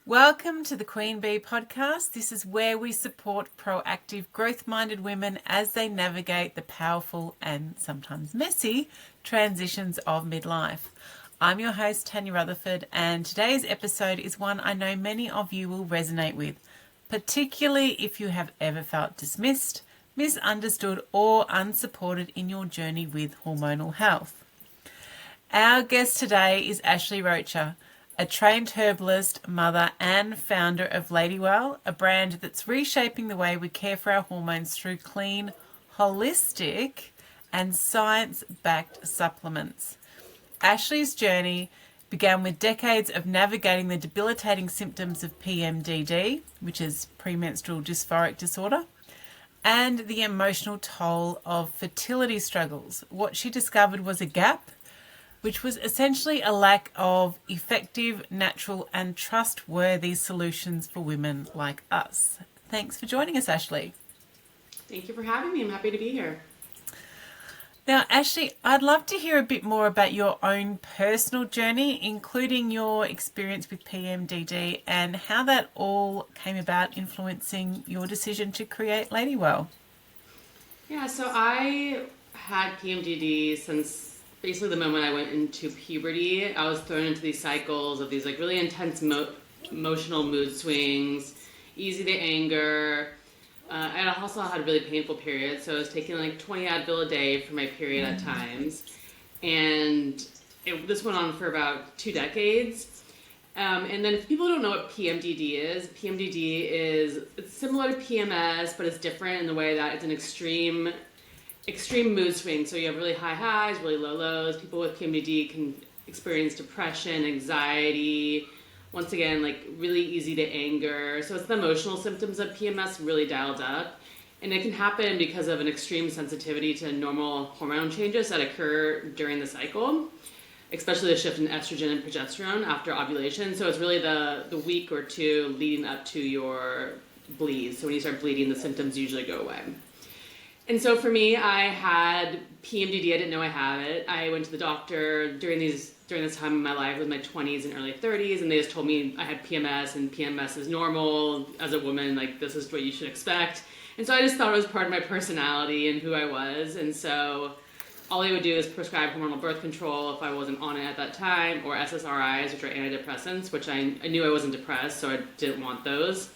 Welcome to the QueenBe Podcast. This is where we support proactive, growth-minded women as they navigate the powerful and sometimes messy transitions of midlife. I'm your host, Tanya Rutherford, and today's episode is one I know many of you will resonate with, particularly if you have ever felt dismissed, misunderstood, or unsupported in your journey with hormonal health. Our guest today is Ashley Rocha, a trained herbalist, mother, and founder of Ladywell, a brand that's reshaping the way we care for our hormones through clean, holistic, and science-backed supplements. Ashley's journey began with decades of navigating the debilitating symptoms of PMDD, which is premenstrual dysphoric disorder, and the emotional toll of fertility struggles. What she discovered was a gap, which was essentially a lack of effective, natural, and trustworthy solutions for women like us. Thanks for joining us, Ashley. Thank you for having me. I'm happy to be here. Now, Ashley, I'd love to hear a bit more about your own personal journey, including your experience with PMDD and how that all came about influencing your decision to create Ladywell. Yeah, so I had PMDD since basically the moment I went into puberty. I was thrown into these cycles of these like really intense emotional mood swings, easy to anger. I also had really painful periods, so I was taking like 20 Advil a day for my period at times. And this went on for about 2 decades. And then if people don't know what PMDD is it's similar to PMS, but it's different in the way that it's an extreme mood swing. So you have really high highs, really low lows. People with PMDD can experience depression, anxiety, once again, like really easy to anger. So it's the emotional symptoms of PMS really dialed up. And it can happen because of an extreme sensitivity to normal hormone changes that occur during the cycle, especially the shift in estrogen and progesterone after ovulation. So it's really the week or two leading up to your bleeds. So when you start bleeding, the symptoms usually go away. And so for me, I had PMDD. I didn't know I had it. I went to the doctor during this time in my life, with my 20s and early 30s, and they just told me I had PMS, and PMS is normal as a woman. Like, this is what you should expect. And so I just thought it was part of my personality and who I was. And so all they would do is prescribe hormonal birth control if I wasn't on it at that time, or SSRIs, which are antidepressants, which I knew I wasn't depressed, so I didn't want those.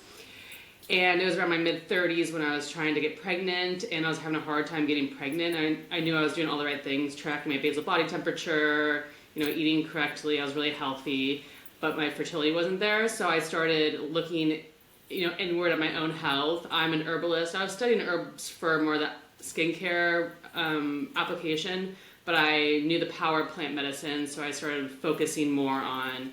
And it was around my mid-30s when I was trying to get pregnant, and I was having a hard time getting pregnant. I knew I was doing all the right things, tracking my basal body temperature, eating correctly. I was really healthy, but my fertility wasn't there. So I started looking, inward at my own health. I'm an herbalist. I was studying herbs for more of the skincare application, but I knew the power of plant medicine, so I started focusing more on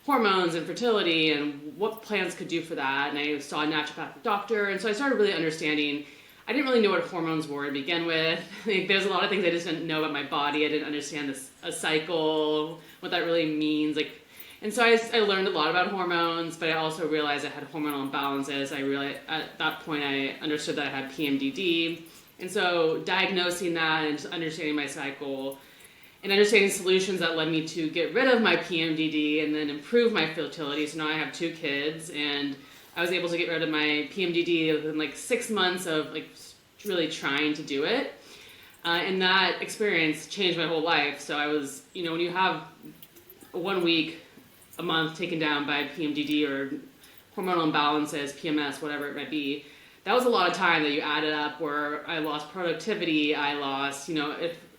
hormones and fertility and what plants could do for that. And I saw a naturopathic doctor, and so I started really understanding. I didn't really know what hormones were to begin with. There's a lot of things I just didn't know about my body. I didn't understand a cycle, what that really means. And so I learned a lot about hormones, but I also realized I had hormonal imbalances. I realized at that point I understood that I had PMDD. And so diagnosing that and just understanding my cycle and understanding solutions that led me to get rid of my PMDD and then improve my fertility. So now I have 2 kids, and I was able to get rid of my PMDD within like 6 months of like really trying to do it. And that experience changed my whole life. So I was, when you have 1 week, a month taken down by PMDD or hormonal imbalances, PMS, whatever it might be, that was a lot of time that you added up, where I lost productivity, I lost,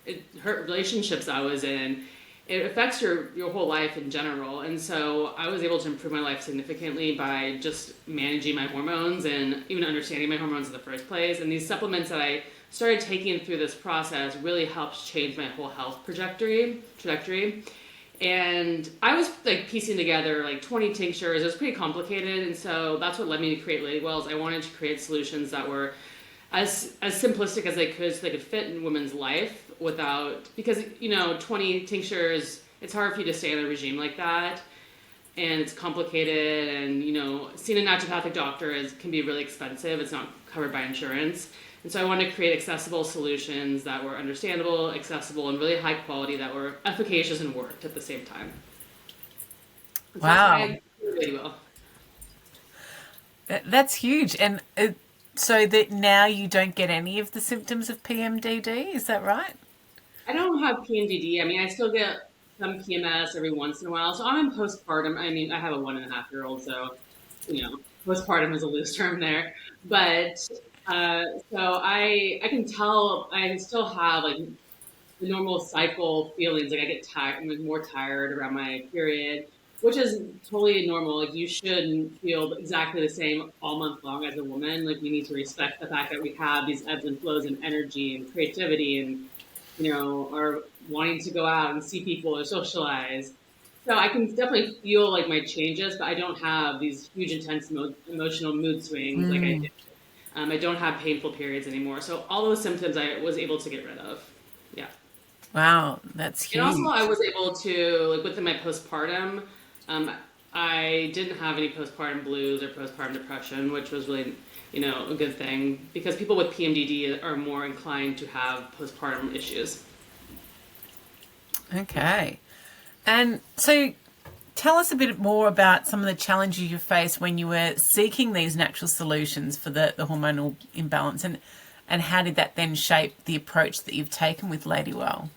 it hurt relationships I was in. It affects your whole life in general. And so I was able to improve my life significantly by just managing my hormones and even understanding my hormones in the first place. And these supplements that I started taking through this process really helped change my whole health trajectory. And I was like piecing together like 20 tinctures. It was pretty complicated. And so that's what led me to create Ladywell. I wanted to create solutions that were as simplistic as they could, so they could fit in women's life without, because 20 tinctures, it's hard for you to stay on a regime like that, and it's complicated, and seeing a naturopathic doctor can be really expensive. It's not covered by insurance. And so I wanted to create accessible solutions that were understandable, accessible, and really high quality, that were efficacious and worked at the same time. Wow. Really well. That's huge. And so that now you don't get any of the symptoms of PMDD, is that right? I don't have PMDD. I mean, I still get some PMS every once in a while. So I'm in postpartum. I mean, I have a 1.5-year-old, so postpartum is a loose term there. But so I can tell I still have like the normal cycle feelings. Like I get tired, I'm like more tired around my period, which is totally normal. Like you shouldn't feel exactly the same all month long as a woman. Like we need to respect the fact that we have these ebbs and flows in energy and creativity and are wanting to go out and see people or socialize. So I can definitely feel like my changes, but I don't have these huge, intense emotional mood swings like I did. I don't have painful periods anymore. So all those symptoms I was able to get rid of. Yeah. Wow, that's And huge. also I was able to, like within my postpartum, um, I didn't have any postpartum blues or postpartum depression, which was really, a good thing because people with PMDD are more inclined to have postpartum issues. Okay. And so tell us a bit more about some of the challenges you faced when you were seeking these natural solutions for the hormonal imbalance, and how did that then shape the approach that you've taken with Ladywell?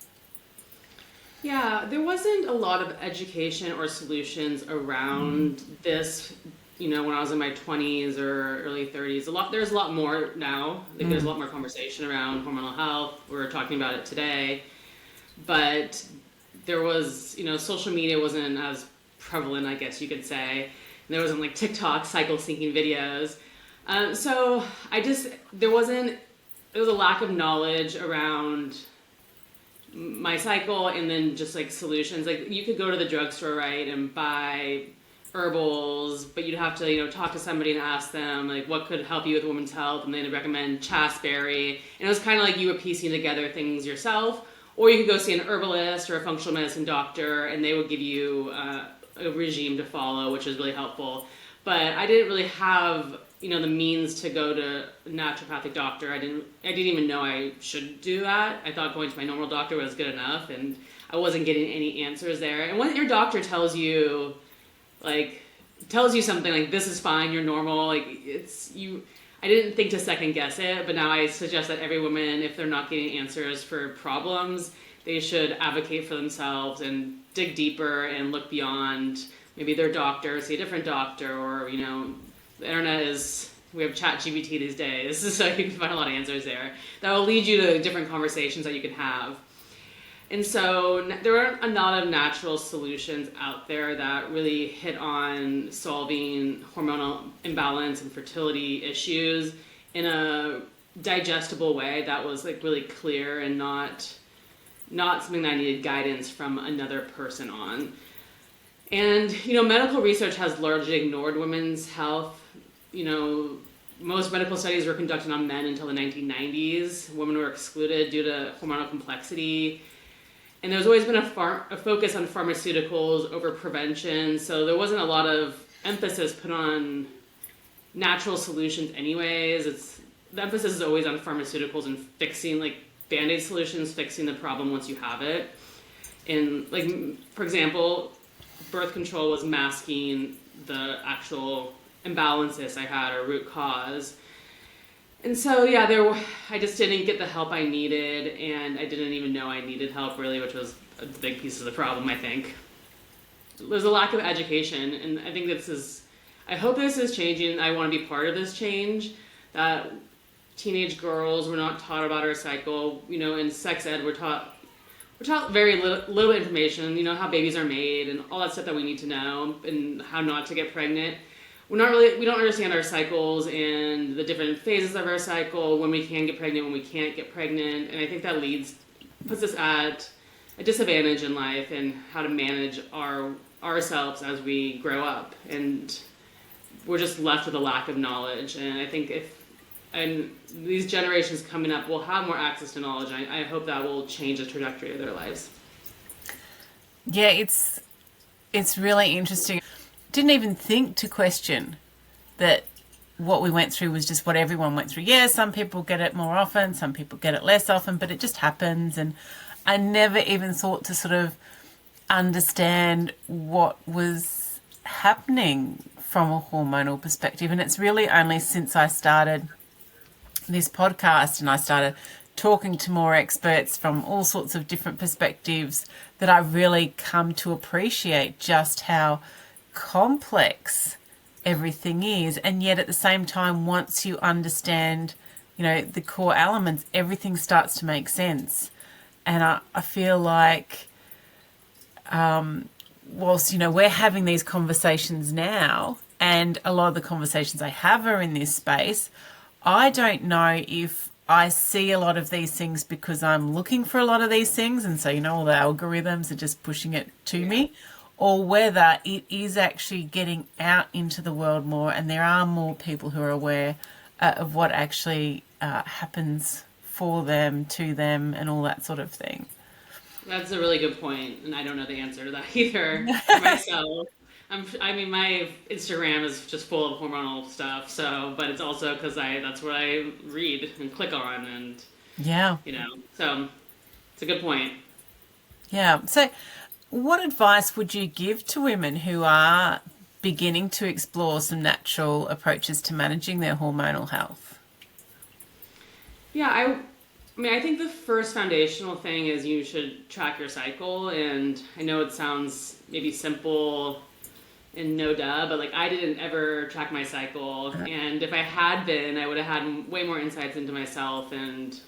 Yeah, there wasn't a lot of education or solutions around this, when I was in my 20s or early 30s. There's a lot more now. Like there's a lot more conversation around hormonal health. We're talking about it today. But there was, social media wasn't as prevalent, I guess you could say. And there wasn't like TikTok cycle syncing videos. So there was a lack of knowledge around my cycle and then just like solutions. Like you could go to the drugstore, right, and buy herbals, but you'd have to, talk to somebody and ask them like what could help you with women's health, and they'd recommend chasteberry. And it was kind of like you were piecing together things yourself. Or you could go see an herbalist or a functional medicine doctor, and they would give you a regime to follow, which is really helpful. But I didn't really have, the means to go to a naturopathic doctor. I didn't even know I should do that. I thought going to my normal doctor was good enough, and I wasn't getting any answers there. And when your doctor tells you something like this is fine, you're normal, like it's you. I didn't think to second guess it, but now I suggest that every woman, if they're not getting answers for problems, they should advocate for themselves and dig deeper and look beyond maybe their doctor, see a different doctor, or, the internet we have ChatGPT these days, so you can find a lot of answers there. That will lead you to different conversations that you can have. And so there aren't a lot of natural solutions out there that really hit on solving hormonal imbalance and fertility issues in a digestible way that was like really clear and not something that I needed guidance from another person on. And, medical research has largely ignored women's health. Most medical studies were conducted on men until the 1990s. Women were excluded due to hormonal complexity. And there's always been a focus on pharmaceuticals over prevention, so there wasn't a lot of emphasis put on natural solutions anyways. The emphasis is always on pharmaceuticals and fixing, like Band-Aid solutions, fixing the problem once you have it. And, like, for example, birth control was masking the actual imbalances I had or root cause. And so, I just didn't get the help I needed, and I didn't even know I needed help, really, which was a big piece of the problem, I think. There's a lack of education, and I think I hope this is changing. I want to be part of this change, that teenage girls were not taught about our cycle. In sex ed, we're taught very little information, how babies are made and all that stuff that we need to know, and how not to get pregnant. We don't understand our cycles and the different phases of our cycle, when we can get pregnant, when we can't get pregnant. And I think that puts us at a disadvantage in life and how to manage ourselves as we grow up. And we're just left with a lack of knowledge. And I think and these generations coming up will have more access to knowledge. I hope that will change the trajectory of their lives. Yeah, it's really interesting. Didn't even think to question that what we went through was just what everyone went through. Yeah, some people get it more often, some people get it less often, but it just happens. And I never even thought to sort of understand what was happening from a hormonal perspective. And it's really only since I started this podcast and I started talking to more experts from all sorts of different perspectives that I really come to appreciate just how complex everything is. And yet at the same time, once you understand, you know, the core elements, everything starts to make sense. And I feel like whilst, you know, we're having these conversations now, and a lot of the conversations I have are in this space, I don't know if I see a lot of these things because I'm looking for a lot of these things, and so, you know, all the algorithms are just pushing it to me, or whether it is actually getting out into the world more and there are more people who are aware of what actually happens for them, to them, and all that sort of thing. That's a really good point, and I don't know the answer to that either for myself. I mean, my Instagram is just full of hormonal stuff. So, but it's also because that's what I read and click on, and yeah, you know, so it's a good point. Yeah. So, what advice would you give to women who are beginning to explore some natural approaches to managing their hormonal health? Yeah, I mean, I think the first foundational thing is you should track your cycle. And I know it sounds maybe simple and no duh, but like I didn't ever track my cycle. And if I had been, I would have had way more insights into myself and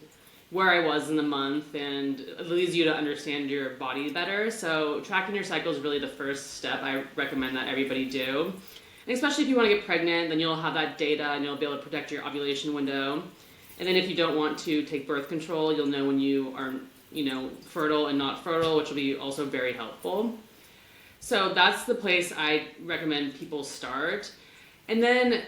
where I was in the month, and it leads you to understand your body better. So tracking your cycle is really the first step I recommend that everybody do. And especially if you want to get pregnant, then you'll have that data and you'll be able to protect your ovulation window. And then if you don't want to take birth control, you'll know when you are, you know, fertile and not fertile, which will be also very helpful. So that's the place I recommend people start. And then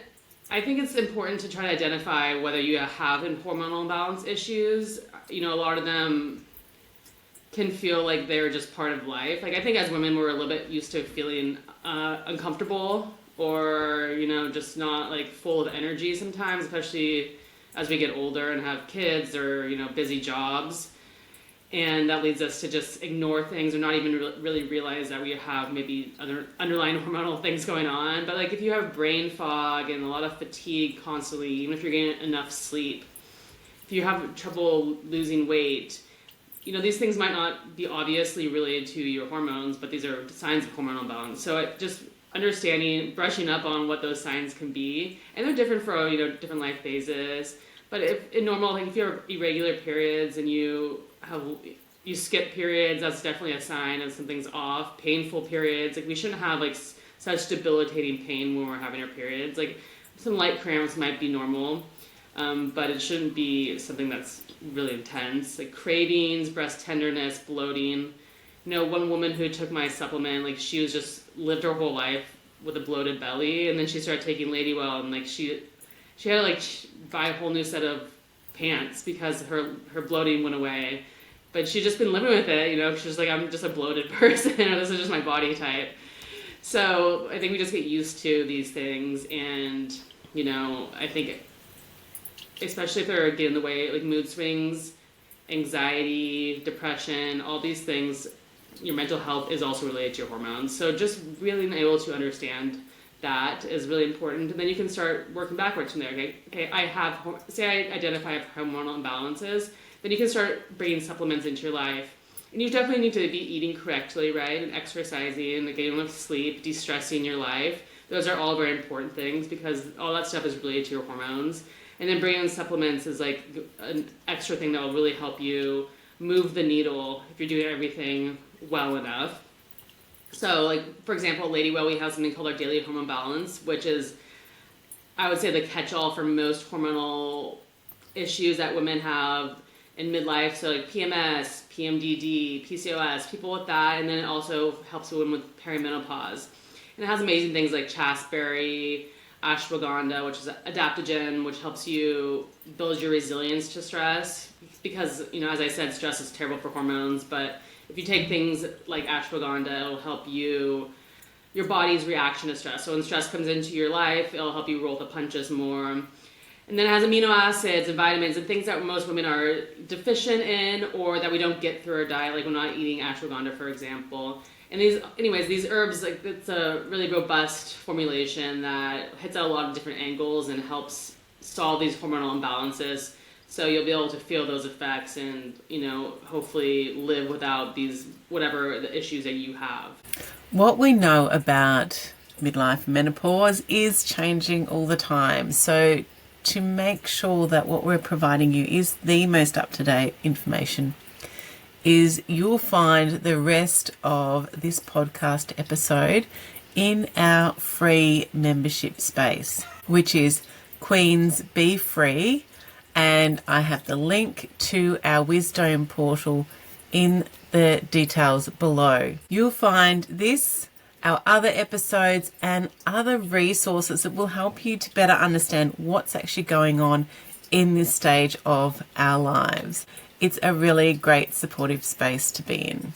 I think it's important to try to identify whether you have hormonal imbalance issues. You know, a lot of them can feel like they're just part of life. Like I think as women, we're a little bit used to feeling uncomfortable or, you know, just not like full of energy sometimes, especially as we get older and have kids or, you know, busy jobs. And that leads us to just ignore things or not even really realize that we have maybe other underlying hormonal things going on. But like if you have brain fog and a lot of fatigue constantly, even if you're getting enough sleep, if you have trouble losing weight, you know, these things might not be obviously related to your hormones, but these are signs of hormonal imbalance. So just understanding, brushing up on what those signs can be. And they're different for, you know, different life phases. But if in normal, like if you have irregular periods and you skip periods, that's definitely a sign of something's off. Painful periods, like we shouldn't have like such debilitating pain when we're having our periods. Like some light cramps might be normal, but it shouldn't be something that's really intense. Like cravings, breast tenderness, bloating. You know, one woman who took my supplement, like she was just lived her whole life with a bloated belly, and then she started taking Ladywell, and like she had to like buy a whole new set of pants because her bloating went away. But she'd just been living with it, you know, she's like, I'm just a bloated person, or this is just my body type. So I think we just get used to these things, and, you know, I think especially if they're getting in the way, like mood swings, anxiety, depression, all these things, your mental health is also related to your hormones. So just really being able to understand that is really important. And then you can start working backwards from there. Okay, say I identify hormonal imbalances, then you can start bringing supplements into your life. And you definitely need to be eating correctly, right? And exercising, and getting enough sleep, de-stressing your life. Those are all very important things because all that stuff is related to your hormones. And then bringing in supplements is like an extra thing that will really help you move the needle if you're doing everything well enough. So like, for example, Ladywell, we have something called our daily hormone balance, which is, I would say, the catch-all for most hormonal issues that women have in midlife. So like PMS, PMDD, PCOS, people with that. And then it also helps women with perimenopause. And it has amazing things like chasteberry, ashwagandha, which is an adaptogen, which helps you build your resilience to stress. Because, you know, as I said, stress is terrible for hormones, but if you take things like ashwagandha, it'll help your body's reaction to stress. So when stress comes into your life, it'll help you roll the punches more. And then it has amino acids and vitamins and things that most women are deficient in or that we don't get through our diet, like we're not eating ashwagandha, for example. And these herbs, like, it's a really robust formulation that hits at a lot of different angles and helps solve these hormonal imbalances. So you'll be able to feel those effects and, hopefully live without these, whatever the issues that you have. What we know about midlife menopause is changing all the time. So to make sure that what we're providing you is the most up-to-date information, is you'll find the rest of this podcast episode in our free membership space, which is QueenBe Free, and I have the link to our Wisdom portal in the details below. You'll find this, our other episodes, and other resources that will help you to better understand what's actually going on in this stage of our lives. It's a really great supportive space to be in.